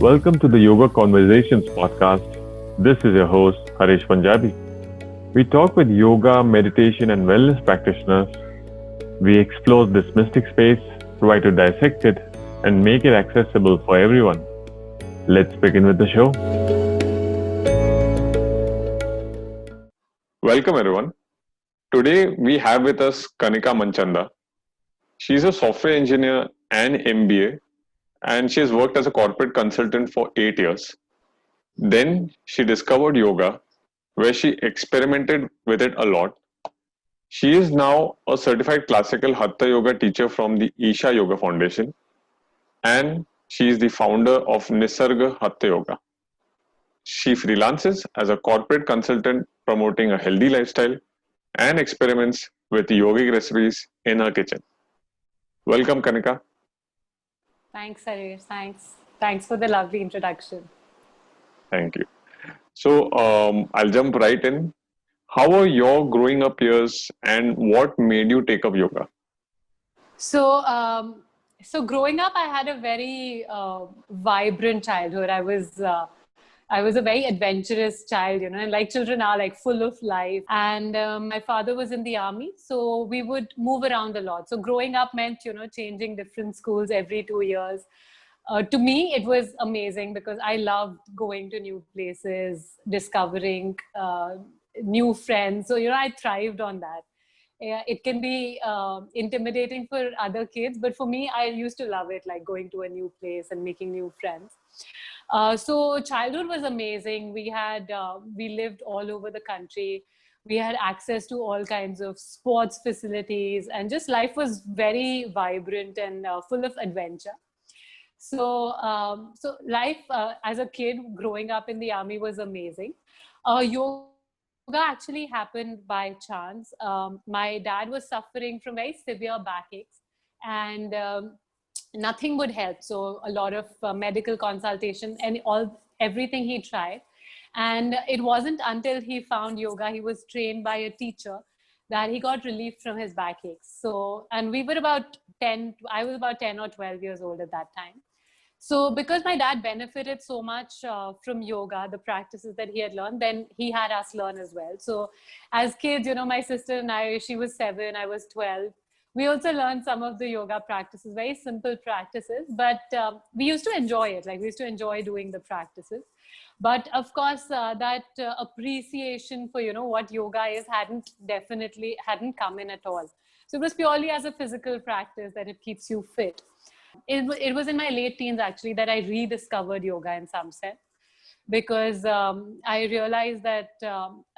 Welcome to the Yoga Conversations podcast. This is your host, Harish Punjabi. We talk with yoga, meditation, and wellness practitioners. We explore this mystic space, try to dissect it, and make it accessible for everyone. Let's begin with the show. Welcome, everyone. Today, we have with us Kanika Manchanda. She's a software engineer and MBA, and she has worked as a corporate consultant for 8 years. Then she discovered yoga, where she experimented with it a lot. She is now a certified classical Hatha Yoga teacher from the Isha Yoga Foundation, and she is the founder of Nisarga Hatha Yoga. She freelances as a corporate consultant promoting a healthy lifestyle and experiments with yogic recipes in her kitchen. Welcome, Kanika. Thanks, Harish. Thanks. Thanks for the lovely introduction. Thank you. So, I'll jump right in. How were your growing up years and what made you take up yoga? So, so growing up, I had a very vibrant childhood. I was a very adventurous child, you know, and like children are like full of life. And my father was in the army, so we would move around a lot. So growing up meant, you know, changing different schools every 2 years. To me, it was amazing because I loved going to new places, discovering new friends. So, you know, I thrived on that. Yeah, it can be intimidating for other kids, but for me, I used to love it, like going to a new place and making new friends. So childhood was amazing. We lived all over the country. We had access to all kinds of sports facilities, and just life was very vibrant and full of adventure. So life as a kid growing up in the army was amazing. Yoga actually happened by chance. My dad was suffering from very severe backaches, and nothing would help. So a lot of medical consultation and everything he tried. And it wasn't until he found yoga, he was trained by a teacher, that he got relief from his backaches. So, and we were about 10, I was about 10 or 12 years old at that time. So because my dad benefited so much from yoga, the practices that he had learned, then he had us learn as well. So as kids, you know, my sister and I, she was 7, I was 12. We also learned some of the yoga practices, very simple practices, but we used to enjoy it. Like we used to enjoy doing the practices. But of course, that appreciation for, you know, what yoga is hadn't come in at all. So it was purely as a physical practice that it keeps you fit. It was in my late teens actually that I rediscovered yoga in some sense, because I realized that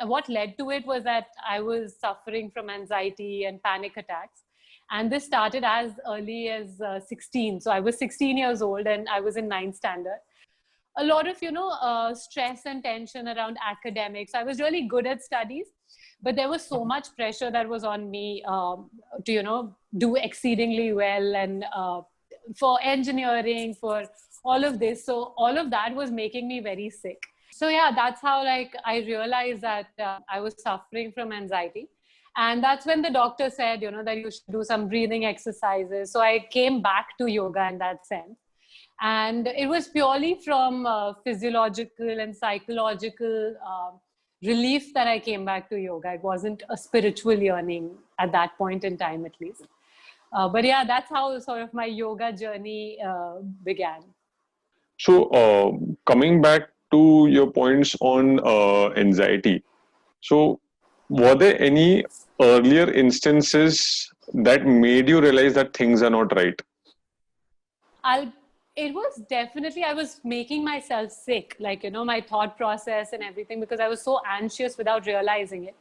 what led to it was that I was suffering from anxiety and panic attacks. And this started as early as 16. So I was 16 years old and I was in ninth standard. A lot of, you know, stress and tension around academics. I was really good at studies, but there was so much pressure that was on me to, you know, do exceedingly well, and for engineering, for all of this. So all of that was making me very sick. So yeah, that's how like I realized that I was suffering from anxiety. And that's when the doctor said, you know, that you should do some breathing exercises. So I came back to yoga in that sense. And it was purely from physiological and psychological relief that I came back to yoga. It wasn't a spiritual yearning at that point in time, at least. But yeah, that's how sort of my yoga journey began. So, coming back to your points on anxiety, so were there any earlier instances that made you realize that things are not right? I'll, it was definitely, I was making myself sick, like, you know, my thought process and everything, because I was so anxious without realizing it.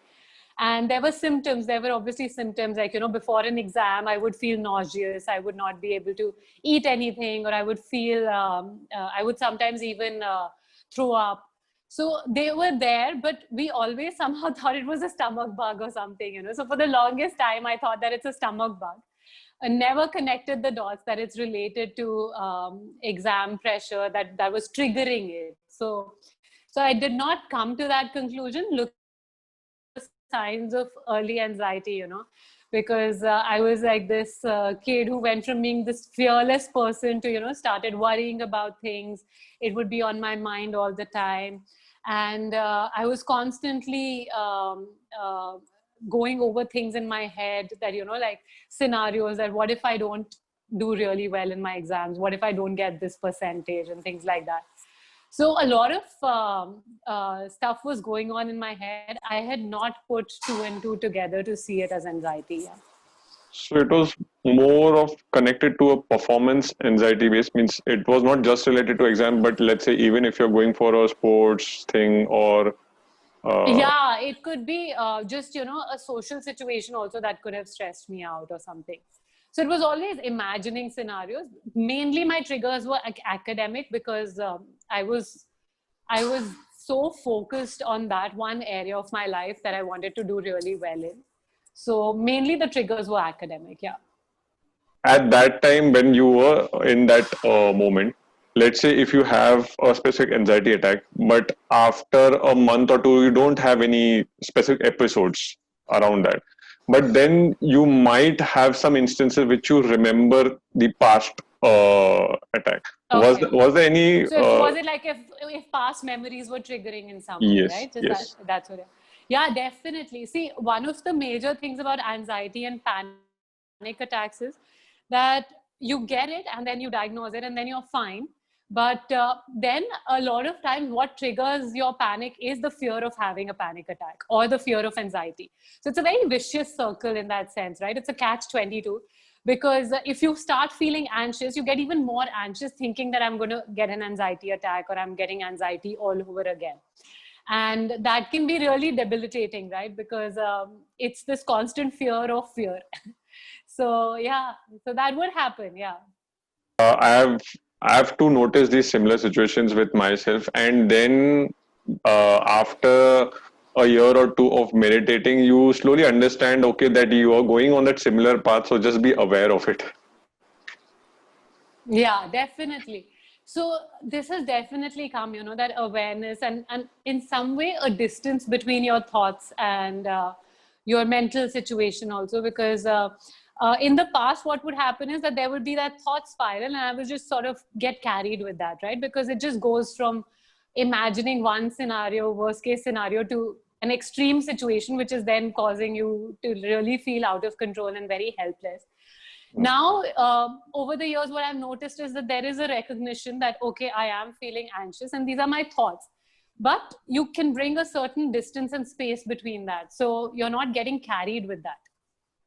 And there were symptoms, there were obviously symptoms like, you know, before an exam, I would feel nauseous. I would not be able to eat anything, or I would feel, I would sometimes even throw up. So they were there, but we always somehow thought it was a stomach bug or something, you know. So for the longest time, I thought that it's a stomach bug. I never connected the dots that it's related to exam pressure that was triggering it. So I did not come to that conclusion looking for signs of early anxiety, you know. because I was like this kid who went from being this fearless person to, started worrying about things. It would be on my mind all the time. And I was constantly going over things in my head that, like scenarios that what if I don't do really well in my exams? What if I don't get this percentage and things like that? So a lot of stuff was going on in my head. I had not put two and two together to see it as anxiety. Yeah. So it was more of connected to a performance anxiety base, means it was not just related to exam, but let's say even if you're going for a sports thing or Yeah, it could be just, a social situation also that could have stressed me out or something. So it was always imagining scenarios. Mainly my triggers were academic because I was so focused on that one area of my life that I wanted to do really well in. So mainly the triggers were academic. Yeah. at that time when you were in that moment, let's say if you have a specific anxiety attack, but after a month or two you don't have any specific episodes around that, but then you might have some instances which you remember the past attack. Okay. Was there any So if was it like if past memories were triggering in some way, yes, right? Is yes. that's what yeah, definitely. See, one of the major things about anxiety and panic attacks is that you get it and then you diagnose it and then you're fine. But then a lot of times what triggers your panic is the fear of having a panic attack or the fear of anxiety. So it's a very vicious circle in that sense, right? It's a catch-22 because if you start feeling anxious, you get even more anxious thinking that I'm going to get an anxiety attack or I'm getting anxiety all over again. And that can be really debilitating, right? Because it's this constant fear of fear. So yeah, so that would happen. Yeah. uh, i have I have to notice these similar situations with myself, and then after a year or two of meditating, you slowly understand, okay, that you are going on that similar path, so just be aware of it. Yeah, definitely. So this has definitely come, that awareness and in some way a distance between your thoughts and your mental situation also, because in the past, what would happen is that there would be that thought spiral and I would just sort of get carried with that, right? Because it just goes from imagining one scenario, worst case scenario, to an extreme situation, which is then causing you to really feel out of control and very helpless. Now, over the years, what I've noticed is that there is a recognition that, okay, I am feeling anxious and these are my thoughts. But you can bring a certain distance and space between that. So you're not getting carried with that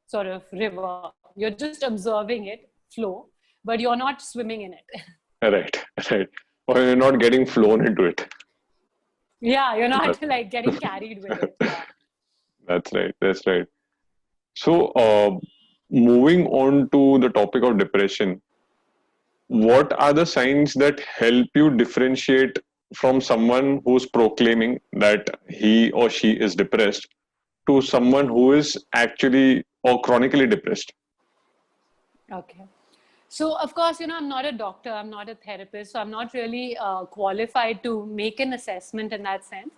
sort of river. You're just observing it flow, but you're not swimming in it. Right, right. Or you're not getting flown into it. Yeah, you're not That- like getting carried with it. Yeah. that's right, that's right. So moving on to the topic of depression, what are the signs that help you differentiate from someone who's proclaiming that he or she is depressed to someone who is actually or chronically depressed? Okay. So, of course, I'm not a doctor, I'm not a therapist, so I'm not really qualified to make an assessment in that sense.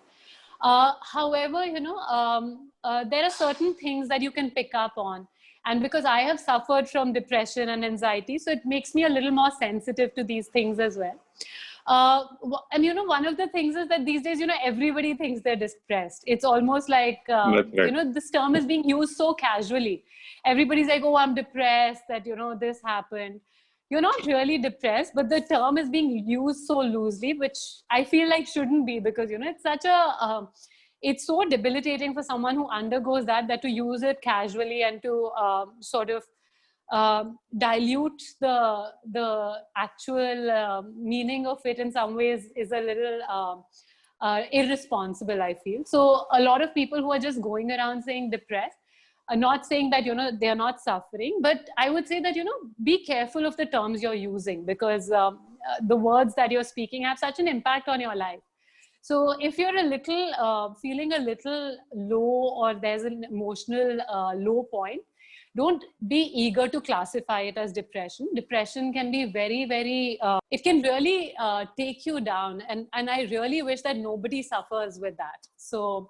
However, there are certain things that you can pick up on. And because I have suffered from depression and anxiety, so it makes me a little more sensitive to these things as well. And one of the things is that these days, everybody thinks they're depressed. It's almost like, That's right. this term is being used so casually. Everybody's like, oh, I'm depressed, that, this happened. You're not really depressed, but the term is being used so loosely, which I feel like shouldn't be, because, it's such it's so debilitating for someone who undergoes that to use it casually and to sort of dilute the actual meaning of it in some ways is a little irresponsible, I feel. So a lot of people who are just going around saying depressed are not saying that they're not suffering, but I would say that be careful of the terms you're using, because the words that you're speaking have such an impact on your life. So if you're a little feeling a little low, or there's an emotional low point, don't be eager to classify it as depression. Depression can be very, very, it can really take you down. And I really wish that nobody suffers with that. So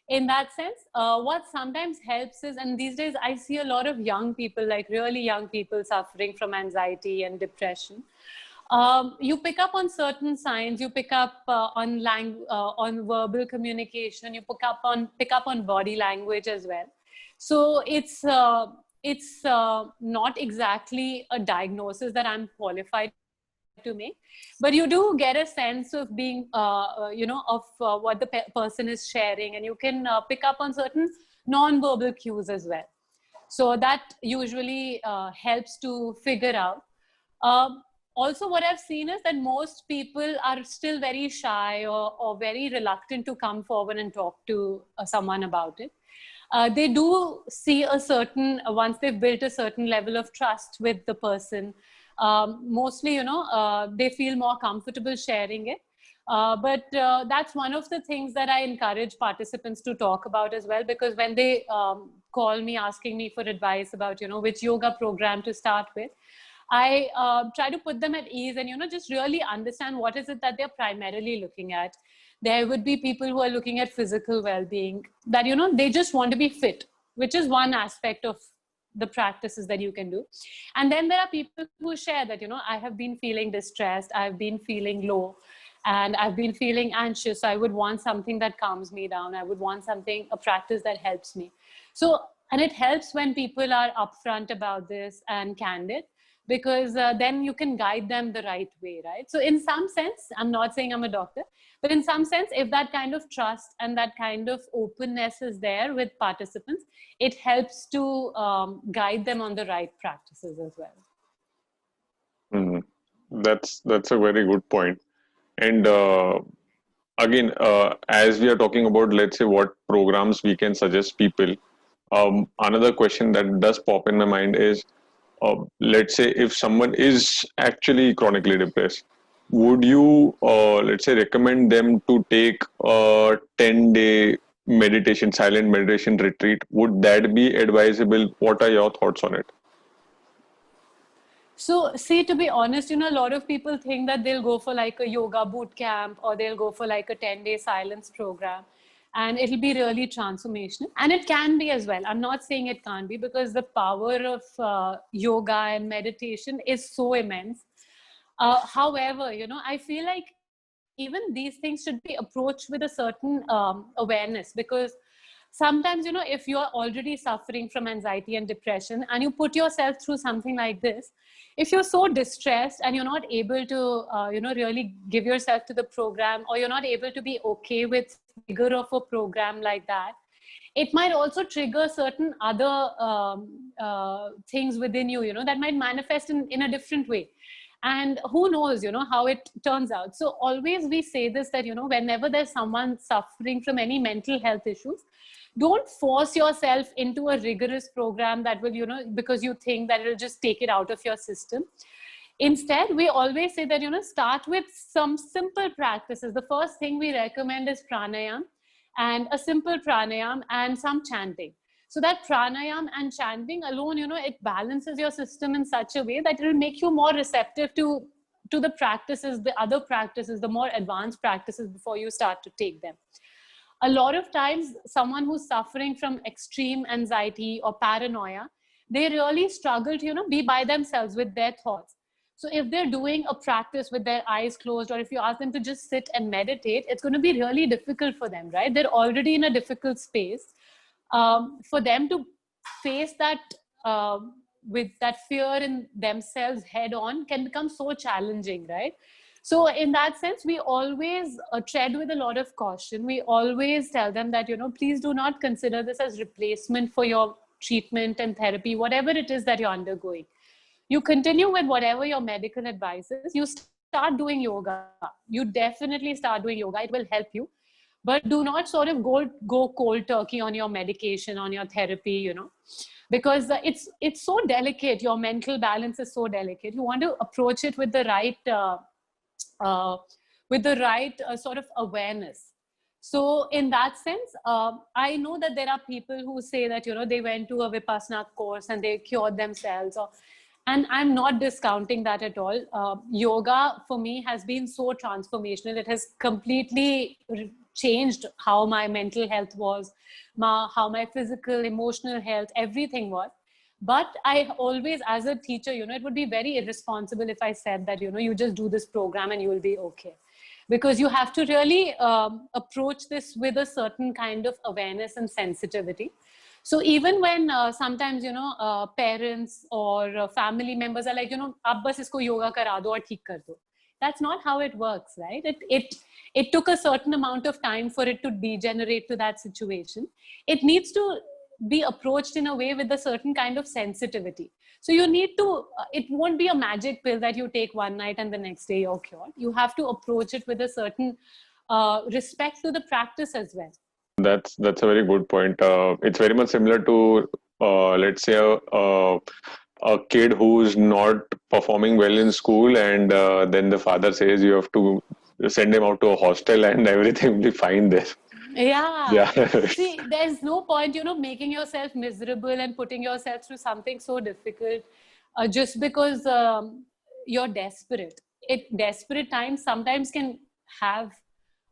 in that sense, what sometimes helps is, and these days I see a lot of young people, like really young people suffering from anxiety and depression. You pick up on certain signs, you pick up on verbal communication, you pick up on body language as well. So it's not exactly a diagnosis that I'm qualified to make, but you do get a sense of being of what the person is sharing, and you can pick up on certain non-verbal cues as well. So that usually helps to figure out. Also, what I've seen is that most people are still very shy, or very reluctant to come forward and talk to someone about it. They do see a certain, once they've built a certain level of trust with the person, mostly, they feel more comfortable sharing it. But that's one of the things that I encourage participants to talk about as well, because when they call me asking me for advice about, which yoga program to start with, I try to put them at ease and, just really understand what is it that they're primarily looking at. There would be people who are looking at physical well-being, that, they just want to be fit, which is one aspect of the practices that you can do. And then there are people who share that, I have been feeling distressed, I've been feeling low, and I've been feeling anxious. So I would want something that calms me down. I would want a practice that helps me. So, and it helps when people are upfront about this and candid, because then you can guide them the right way, right? So in some sense, I'm not saying I'm a doctor, but in some sense, if that kind of trust and that kind of openness is there with participants, it helps to guide them on the right practices as well. That's a very good point. And again, as we are talking about, let's say, what programs we can suggest people, another question that does pop in my mind is, let's say, if someone is actually chronically depressed, would you, let's say, recommend them to take a 10-day meditation, silent meditation retreat? Would that be advisable? What are your thoughts on it? So, see, to be honest, a lot of people think that they'll go for like a yoga boot camp, or they'll go for like a 10-day silence program, and it'll be really transformational. And it can be as well. I'm not saying it can't be, because the power of yoga and meditation is so immense. However, I feel like even these things should be approached with a certain awareness, because sometimes, if you're already suffering from anxiety and depression and you put yourself through something like this, if you're so distressed and you're not able to really give yourself to the program, or you're not able to be okay with the rigor of a program like that, it might also trigger certain other things within you, that might manifest in a different way. And who knows, how it turns out. So always we say this, that, whenever there's someone suffering from any mental health issues, don't force yourself into a rigorous program that will, because you think that it'll just take it out of your system. Instead, we always say that, start with some simple practices. The first thing we recommend is pranayam, and a simple pranayam and some chanting. So that pranayam and chanting alone, it balances your system in such a way that it will make you more receptive to the practices, the other practices, the more advanced practices, before you start to take them. A lot of times, someone who's suffering from extreme anxiety or paranoia, they really struggle to, be by themselves with their thoughts. So if they're doing a practice with their eyes closed, or if you ask them to just sit and meditate, it's going to be really difficult for them, right? They're already in a difficult space. For them to face that with that fear in themselves head on can become so challenging, right? So in that sense, we always tread with a lot of caution. We always tell them that, please do not consider this as replacement for your treatment and therapy, whatever it is that you're undergoing. You continue with whatever your medical advice is. You start doing yoga. You definitely start doing yoga. It will help you. But do not sort of go cold turkey on your medication, on your therapy, because it's so delicate. Your mental balance is so delicate. You want to approach it with the right sort of awareness. So in that sense, I know that there are people who say that, they went to a Vipassana course and they cured themselves, and I'm not discounting that at all. Yoga for me has been so transformational. It has completely changed how my mental health was, how my physical, emotional health, everything was. But I always, as a teacher, it would be very irresponsible if I said that, you just do this program and you will be okay. Because you have to really approach this with a certain kind of awareness and sensitivity. So even when sometimes, parents or family members are like, ab bas isko yoga kara do aur theek kar do. That's not how it works, right? It took a certain amount of time for it to degenerate to that situation. It needs to be approached in a way with a certain kind of sensitivity. So you need to, it won't be a magic pill that you take one night and the next day you're cured. You have to approach it with a certain respect to the practice as well. That's a very good point. It's very much similar to let's say a kid who's not performing well in school, and then the father says you have to send him out to a hostel and everything will be fine there. Yeah. Yeah. See, there's no point, making yourself miserable and putting yourself through something so difficult just because you're desperate. Desperate times sometimes can have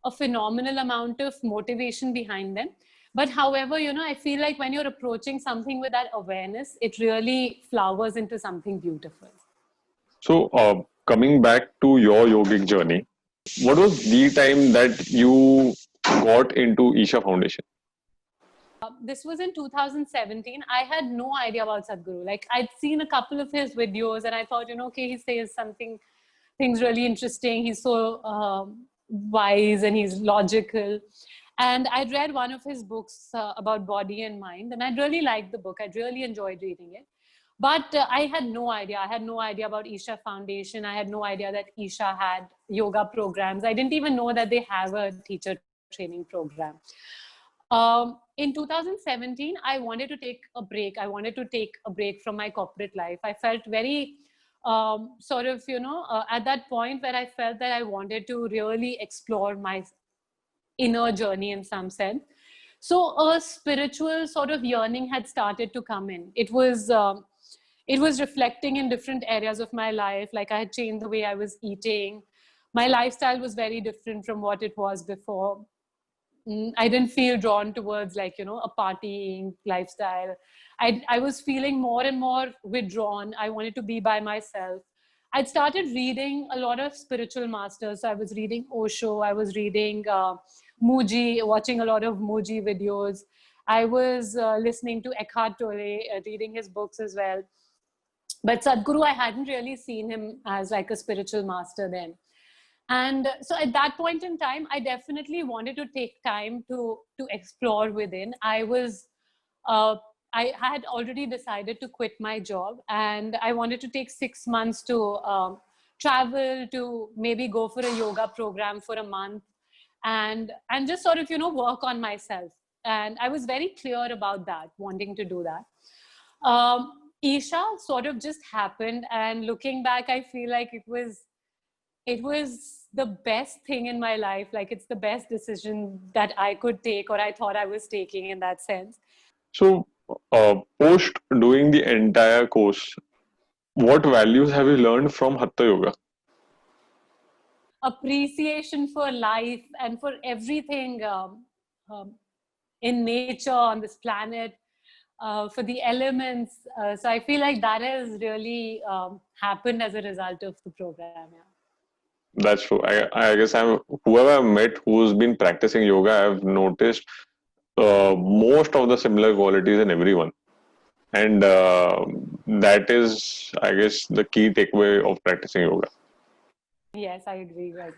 a phenomenal amount of motivation behind them. But however, I feel like when you're approaching something with that awareness, it really flowers into something beautiful. So, coming back to your yogic journey, what was the time that you got into Isha Foundation? This was in 2017. I had no idea about Sadhguru. Like, I'd seen a couple of his videos and I thought, okay, he says things really interesting. He's so wise and he's logical. And I'd read one of his books about body and mind, and I'd really liked the book. I'd really enjoyed reading it. But I had no idea. I had no idea about Isha Foundation. I had no idea that Isha had yoga programs. I didn't even know that they have a teacher training program. In 2017, I wanted to take a break. I wanted to take a break from my corporate life. I felt very at that point where I felt that I wanted to really explore my inner journey in some sense. So a spiritual sort of yearning had started to come in. It was reflecting in different areas of my life. Like, I had changed the way I was eating. My lifestyle was very different from what it was before. I didn't feel drawn towards a partying lifestyle. I was feeling more and more withdrawn. I wanted to be by myself. I'd started reading a lot of spiritual masters. So I was reading Osho. I was reading Mooji, watching a lot of Mooji videos. I was listening to Eckhart Tolle, reading his books as well. But Sadhguru, I hadn't really seen him as like a spiritual master then. And so at that point in time, I definitely wanted to take time to explore within. I had already decided to quit my job, and I wanted to take 6 months to travel, to maybe go for a yoga program for a month, and just sort of, work on myself. And I was very clear about that, wanting to do that. Isha sort of just happened, and looking back, I feel like it was the best thing in my life. Like, it's the best decision that I could take, or I thought I was taking, in that sense. So, post doing the entire course, what values have you learned from Hatha Yoga? Appreciation for life and for everything in nature, on this planet, for the elements. So I feel like that has really happened as a result of the program. Yeah. That's true. I guess whoever I've met who's been practicing yoga, I've noticed most of the similar qualities in everyone. And that is, I guess, the key takeaway of practicing yoga. Yes, I agree with that.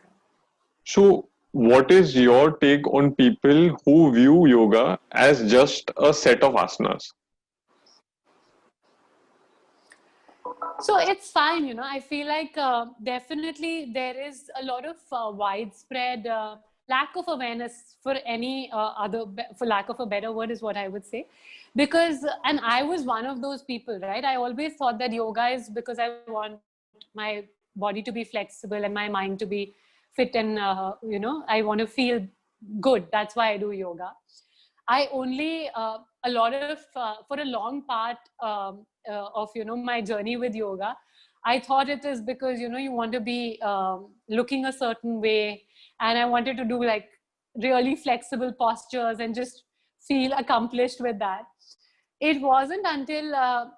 So, what is your take on people who view yoga as just a set of asanas? So it's fine, I feel like definitely there is a lot of widespread lack of awareness for for lack of a better word is what I would say. Because, and I was one of those people, right? I always thought that yoga is because I want my body to be flexible and my mind to be fit, and, I want to feel good. That's why I do yoga. I only, a lot of, for a long part of, my journey with yoga, I thought it is because, you want to be looking a certain way. And I wanted to do like really flexible postures and just feel accomplished with that. It wasn't until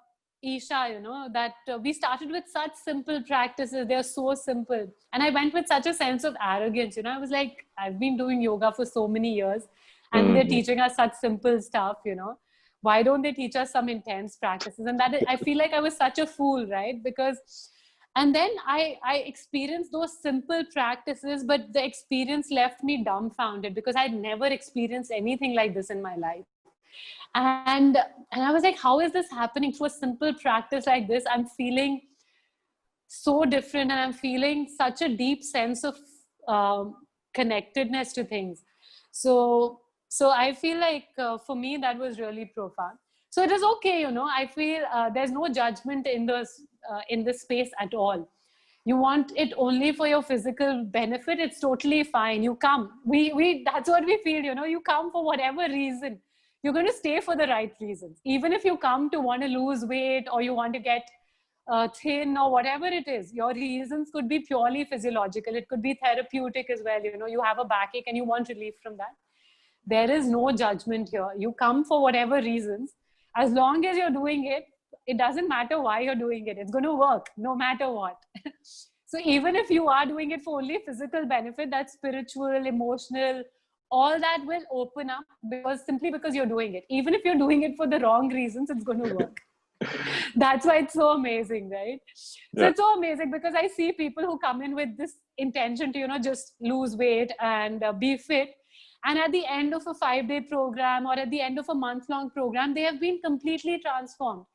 Isha, that we started with such simple practices. They're so simple. And I went with such a sense of arrogance. I was like, I've been doing yoga for so many years and they're teaching us such simple stuff, Why don't they teach us some intense practices? And I feel like I was such a fool, right? And then I experienced those simple practices, but the experience left me dumbfounded because I'd never experienced anything like this in my life. And I was like, how is this happening through a simple practice like this? I'm feeling so different and I'm feeling such a deep sense of connectedness to things. So I feel like for me, that was really profound. So it is okay, I feel there's no judgment in this space at all. You want it only for your physical benefit, it's totally fine. You come. That's what we feel, you come for whatever reason. You're going to stay for the right reasons. Even if you come to want to lose weight or you want to get thin or whatever it is, your reasons could be purely physiological. It could be therapeutic as well. You have a backache and you want relief from that. There is no judgment here. You come for whatever reasons. As long as you're doing it, it doesn't matter why you're doing it. It's going to work no matter what. So even if you are doing it for only physical benefit, that's spiritual, emotional, all that will open up simply because you're doing it. Even if you're doing it for the wrong reasons, it's going to work. That's why it's so amazing, right? So it's so amazing because I see people who come in with this intention to, just lose weight and be fit. And at the end of a 5-day program or at the end of a month-long program, they have been completely transformed.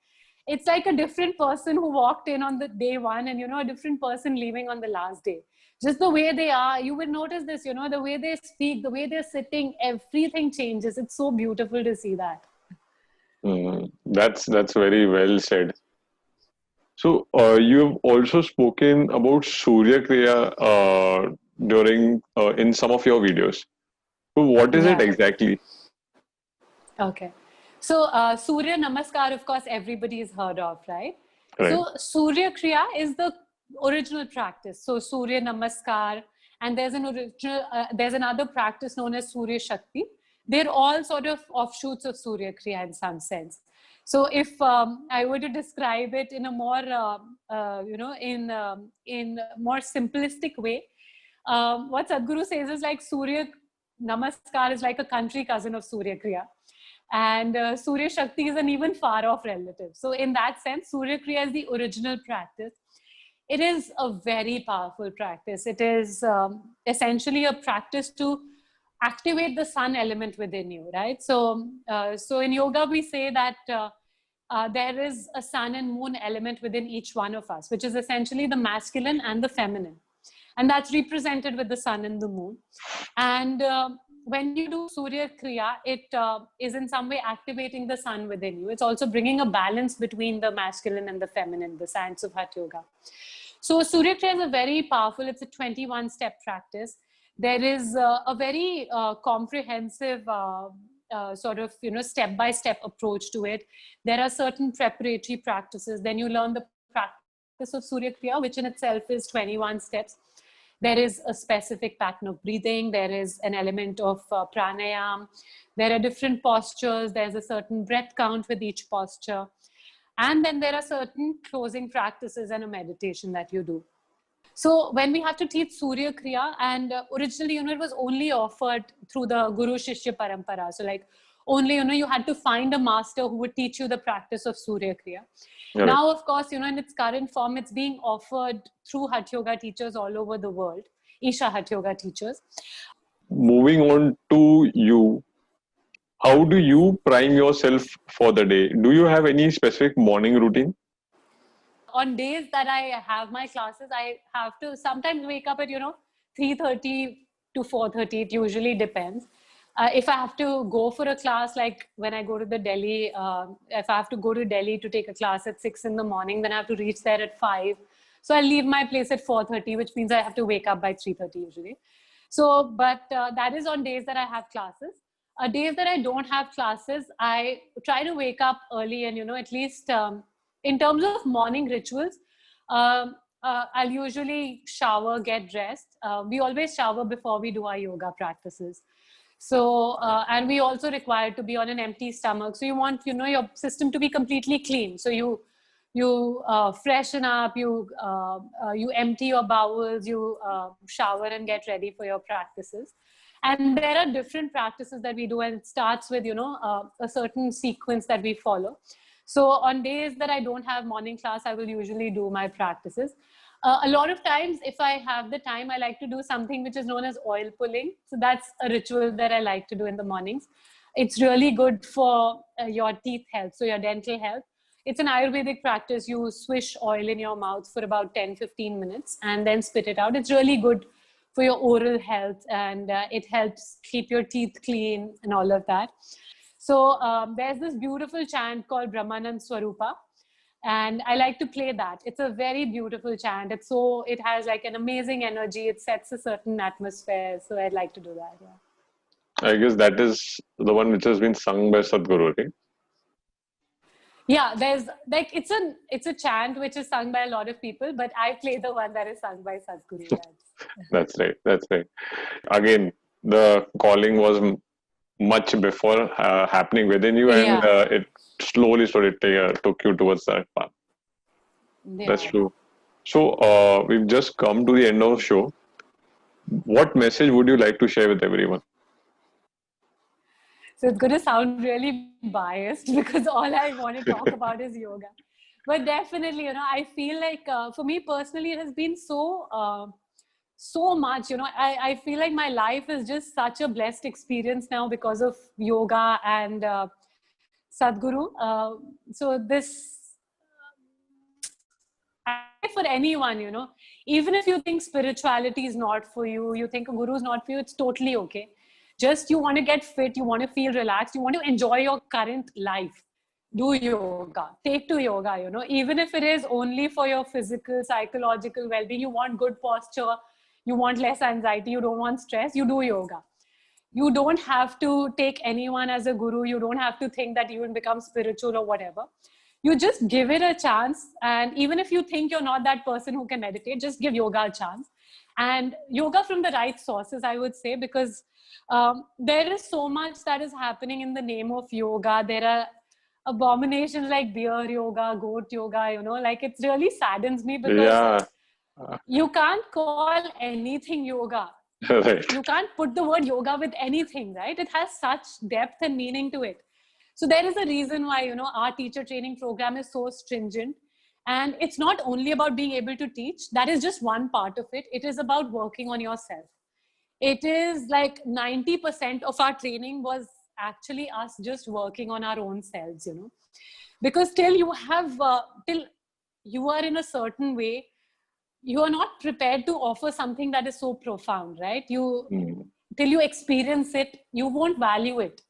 It's like a different person who walked in on the day one and, a different person leaving on the last day. Just the way they are, you will notice this, the way they speak, the way they're sitting, everything changes. It's so beautiful to see that. That's very well said. So you've also spoken about Surya Kriya during in some of your videos. So what is it exactly? Okay. So Surya Namaskar, of course, everybody has heard of, right? So Surya Kriya is the original practice. So Surya Namaskar, and there's another practice known as Surya Shakti. They're all sort of offshoots of Surya Kriya in some sense. So if I were to describe it in a more, in more simplistic way, what Sadhguru says is like Surya Namaskar is like a country cousin of Surya Kriya. And Surya Shakti is an even far off relative. So in that sense, Surya Kriya is the original practice. It is a very powerful practice. It is essentially a practice to activate the sun element within you, right? So in yoga, we say that there is a sun and moon element within each one of us, which is essentially the masculine and the feminine. And that's represented with the sun and the moon. And when you do Surya Kriya, it is in some way activating the sun within you. It's also bringing a balance between the masculine and the feminine, the science of Hatha Yoga. So Surya Kriya is a very powerful, it's a 21-step practice. There is a very comprehensive sort of, step-by-step approach to it. There are certain preparatory practices. Then you learn the practice of Surya Kriya, which in itself is 21 steps. There is a specific pattern of breathing. There is an element of pranayam. There are different postures. There's a certain breath count with each posture. And then there are certain closing practices and a meditation that you do. So when we have to teach Surya Kriya, and originally, it was only offered through the Guru Shishya Parampara. So like only, you had to find a master who would teach you the practice of Surya Kriya. Right. Now, of course, in its current form, it's being offered through Hatha Yoga teachers all over the world, Isha Hatha Yoga teachers. Moving on to you, how do you prime yourself for the day? Do you have any specific morning routine? On days that I have my classes, I have to sometimes wake up at, 3:30 to 4:30. It usually depends. If I have to go for a class, like when I go to the Delhi, if I have to go to Delhi to take a class at 6 in the morning, then I have to reach there at 5. So I leave my place at 4:30, which means I have to wake up by 3:30 usually. So, but that is on days that I have classes. Days that I don't have classes, I try to wake up early and, at least in terms of morning rituals, I'll usually shower, get dressed. We always shower before we do our yoga practices. So, and we also require to be on an empty stomach. So you want, your system to be completely clean. So you freshen up, you empty your bowels, you shower and get ready for your practices. And there are different practices that we do, and it starts with, a certain sequence that we follow. So on days that I don't have morning class, I will usually do my practices. A lot of times, if I have the time, I like to do something which is known as oil pulling. So that's a ritual that I like to do in the mornings. It's really good for your teeth health, so your dental health. It's an Ayurvedic practice. You swish oil in your mouth for about 10-15 minutes and then spit it out. It's really good for your oral health, and it helps keep your teeth clean and all of that. So there's this beautiful chant called Brahmanand Swarupa, and I like to play that. It's a very beautiful chant. It has like an amazing energy. It sets a certain atmosphere. So I'd like to do that. Yeah. I guess that is the one which has been sung by Sadhguru, right? Yeah, there's like it's a chant which is sung by a lot of people, but I play the one that is sung by Sadhguru. That's right. That's right. Again, the calling was much before happening within you, and Yeah. it slowly took you towards that path. Yeah. That's true. So we've just come to the end of the show. What message would you like to share with everyone? So it's going to sound really biased because all I want to talk about is yoga. But definitely, I feel like for me personally, it has been so much. I feel like my life is just such a blessed experience now because of yoga and Sadhguru. So this, for anyone, even if you think spirituality is not for you, you think a guru is not for you, it's totally okay. Just you want to get fit, you want to feel relaxed, you want to enjoy your current life. Do yoga, take to yoga, even if it is only for your physical, psychological well-being, you want good posture, you want less anxiety, you don't want stress, you do yoga. You don't have to take anyone as a guru. You don't have to think that you will become spiritual or whatever. You just give it a chance. And even if you think you're not that person who can meditate, just give yoga a chance. And yoga from the right sources, I would say, because there is so much that is happening in the name of yoga. There are abominations like beer yoga, goat yoga, like it really saddens me because Yeah, you can't call anything yoga. right. You can't put the word yoga with anything, right? It has such depth and meaning to it. So there is a reason why, our teacher training program is so stringent. And it's not only about being able to teach. That is just one part of it. It is about working on yourself. It is like 90% of our training was actually us just working on our own selves, because till you are in a certain way, you are not prepared to offer something that is so profound, right? Till you experience it, you won't value it.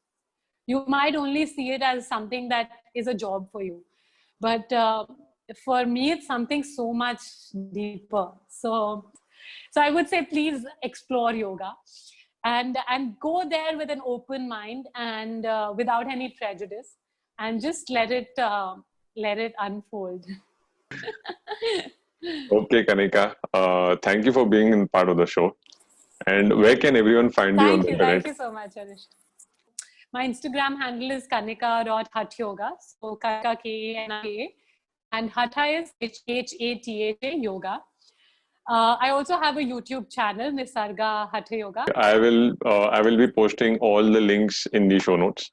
You might only see it as something that is a job for you. But for me, it's something so much deeper. So I would say, please explore yoga and go there with an open mind and without any prejudice, and just let it unfold. Okay, Kanika. Thank you for being in part of the show. And where can everyone find you on the Thank internet? you so much, Arish. My Instagram handle is kanika.hatyoga. So Kanika, K-A-N-I-K-A. And Hatha is Hatha yoga. I also have a YouTube channel, Nisarga Hatha Yoga. I will be posting all the links in the show notes.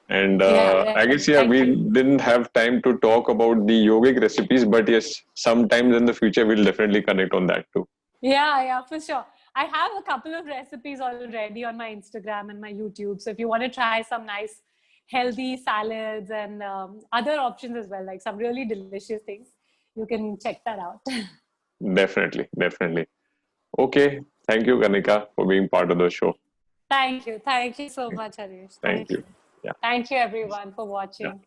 And I guess Thank we you. didn't have time to talk about the yogic recipes, but yes, sometimes in the future we'll definitely connect on that too. Yeah, for sure. I have a couple of recipes already on my Instagram and my YouTube. So if you want to try some nice healthy salads and other options as well, like some really delicious things, you can check that out. Definitely, definitely. Okay, thank you, Kanika, for being part of the show. Thank you so much, Harish. Thank Thank you. you. Yeah. Thank you everyone for Yeah. watching.